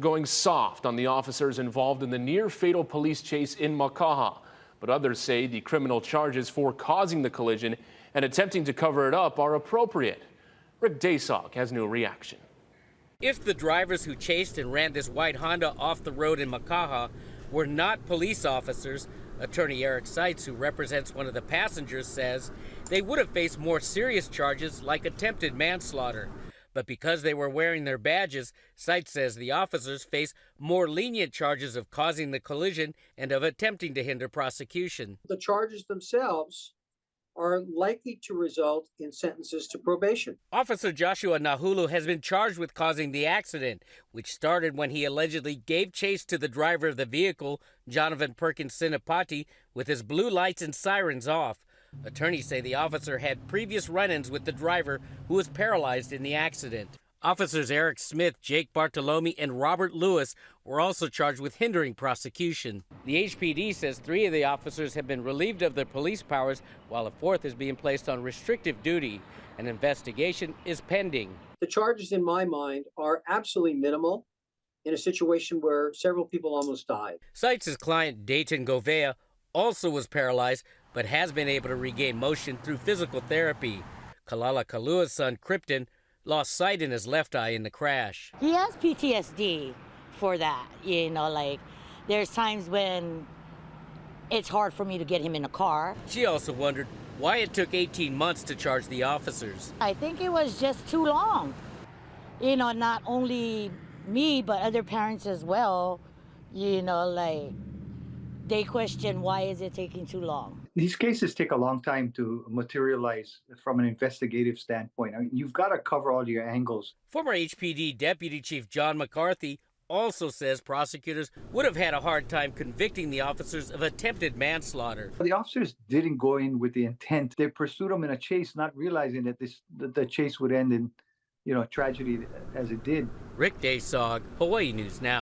Going soft on the officers involved in the near-fatal police chase in Makaha. But others say the criminal charges for causing the collision and attempting to cover it up are appropriate. Rick Dasog has new reaction. If the drivers who chased and ran this white Honda off the road in Makaha were not police officers, attorney Eric Seitz, who represents one of the passengers, says they would have faced more serious charges like attempted manslaughter. But because they were wearing their badges, Seitz says the officers face more lenient charges of causing the collision and of attempting to hinder prosecution. The charges themselves are likely to result in sentences to probation. Officer Joshua Nahulu has been charged with causing the accident, which started when he allegedly gave chase to the driver of the vehicle, Jonathan Perkins Sinapati, with his blue lights and sirens off. Attorneys say the officer had previous run-ins with the driver, who was paralyzed in the accident. Officers Eric Smith, Jake Bartolome, and Robert Lewis were also charged with hindering prosecution. The HPD says 3 of the officers have been relieved of their police powers, while a 4th is being placed on restrictive duty. An investigation is pending. The charges, in my mind, are absolutely minimal in a situation where several people almost died. Seitz' client, Dayton Govea, also was paralyzed, but has been able to regain motion through physical therapy. Kalala Kalua's son, Krypton, lost sight in his left eye in the crash. He has PTSD for that. Like there's times when it's hard for me to get him in a car. She also wondered why it took 18 months to charge the officers. I think it was just too long. Not only me, but other parents as well, like they question why is it taking too long. These cases take a long time to materialize from an investigative standpoint. I mean, you've got to cover all your angles. Former HPD Deputy Chief John McCarthy also says prosecutors would have had a hard time convicting the officers of attempted manslaughter. The officers didn't go in with the intent. They pursued them in a chase, not realizing that the chase would end in, tragedy as it did. Rick Dasog, Hawaii News Now.